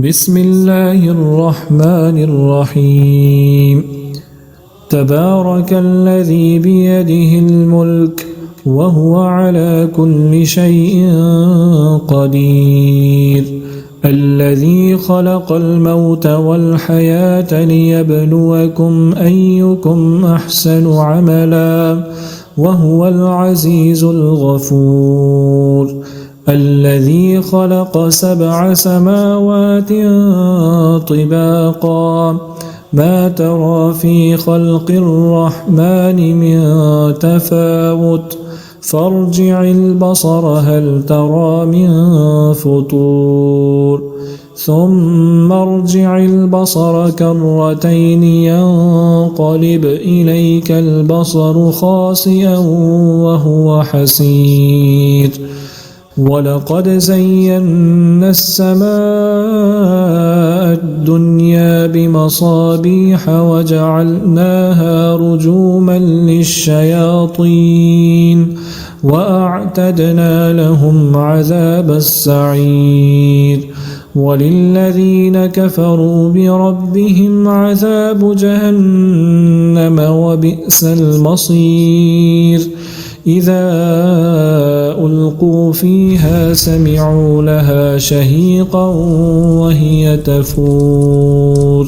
بسم الله الرحمن الرحيم. تبارك الذي بيده الملك وهو على كل شيء قدير، الذي خلق الموت والحياة ليبلوكم أيكم أحسن عملا وهو العزيز الغفور، الذي خلق 7 سماوات طباقا ما ترى في خلق الرحمن من تفاوت فارجع البصر هل ترى من فطور ثم ارجع البصر كرتين ينقلب إليك البصر خاسئا وهو حسير، ولقد زينا السماء الدنيا بمصابيح وجعلناها رجوما للشياطين وأعتدنا لهم عذاب السعير، وللذين كفروا بربهم عذاب جهنم وبئس المصير. إذا ألقوا فيها سمعوا لها شهيقا وهي تفور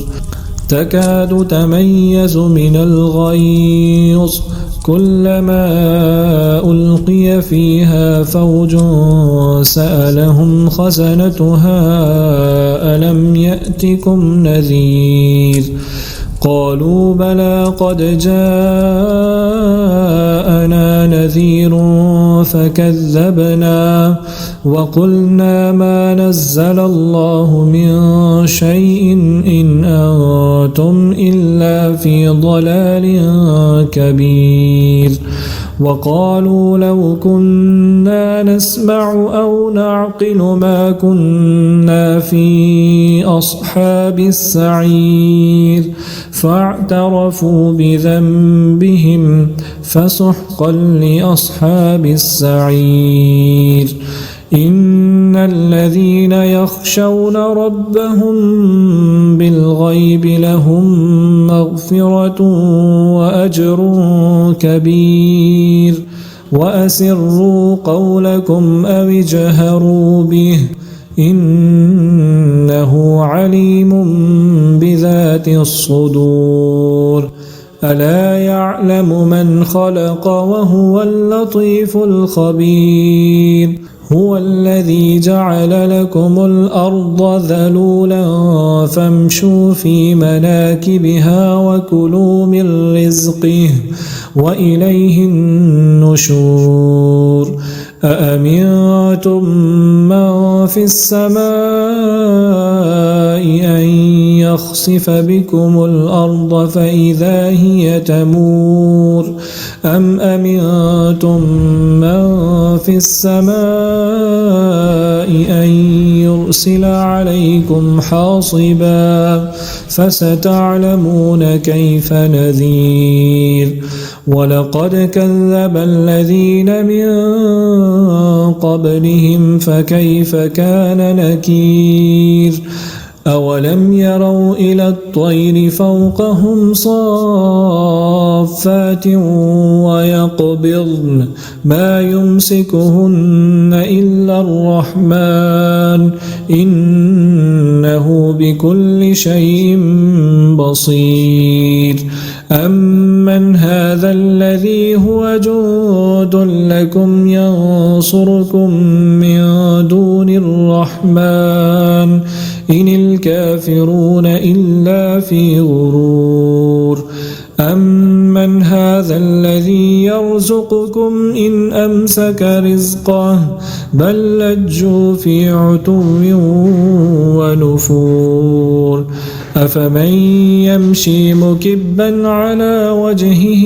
تكاد تميز من الغيظ كلما ألقي فيها فوج سألهم خزنتها ألم يأتكم نذير قالوا بلى قد جاءنا نذير فكذبنا وقلنا ما نزل الله من شيء إن أنتم إلا في ضلال كبير، وقالوا لو كنا نسمع أو نعقل ما كنا في أصحاب السعير فاعترفوا بذنبهم فسحقا لأصحاب السعير. إن الذين يخشون ربهم بالغيب لهم مغفرة وأجر كبير، وأسروا قولكم أو اجهروا به إنه عليم بذات الصدور. ألا يعلم من خلق وهو اللطيف الخبير. هو الذي جعل لكم الأرض ذلولا فامشوا في مناكبها وكلوا من رزقه وإليه النشور. أأمنتم من في السماء أن يخسف بكم الأرض فإذا هي تمور أم أمنتم من في السماء أن يرسل عليكم حاصبا فستعلمون كيف نذير. ولقد كذب الذين من قبلهم فكيف كان نكير. أولم يروا إلى الطير فوقهم صافات ويقبضن ما يمسكهن إلا الرحمن إنه بكل شيء بصير. أمن هذا الذي هو جند لكم ينصركم من دون الرحمن إن الكافرون إلا في غرور. أمن هذا الذي يرزقكم إن أمسك رزقه بل لجوا في عتو ونفور. أفمن يمشي مكبا على وجهه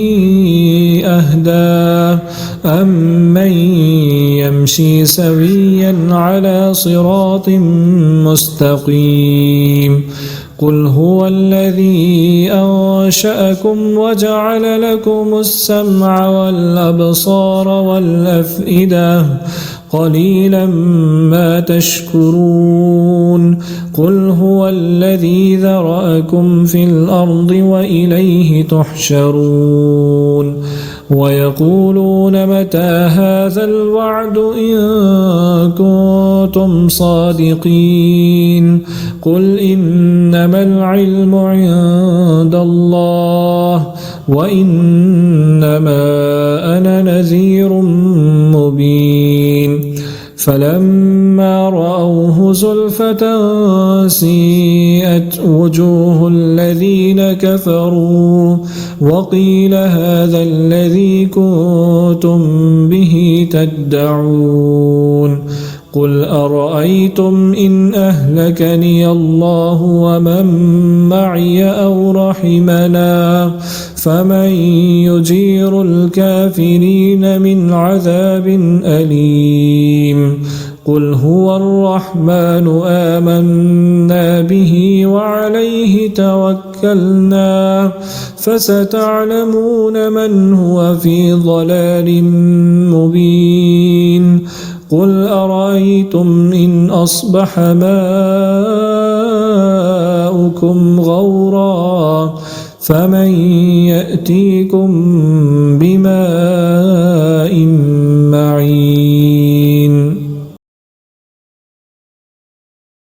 أهدى أمن يمشي سويا على صراط مستقيم. قل هو الذي أنشأكم وجعل لكم السمع والأبصار والأفئدة قليلا ما تشكرون قل هو الذي ذرأكم في الأرض وإليه تحشرون ويقولون متى هذا الوعد إن كنتم صادقين قل إنما العلم عند الله وإنما أنا نذير مبين فلما رأوه زلفة سيئت وجوه الذين كفروا وقيل هذا الذي كنتم به تدعون قل أرأيتم إن أهلكني الله ومن معي أو رحمنا فمن يجير الكافرين من عذاب أليم قل هو الرحمن آمنا به وعليه توكلنا فستعلمون من هو في ضلال مبين قل أرأيتم إن أصبح ماؤكم غورا فمن يأتيكم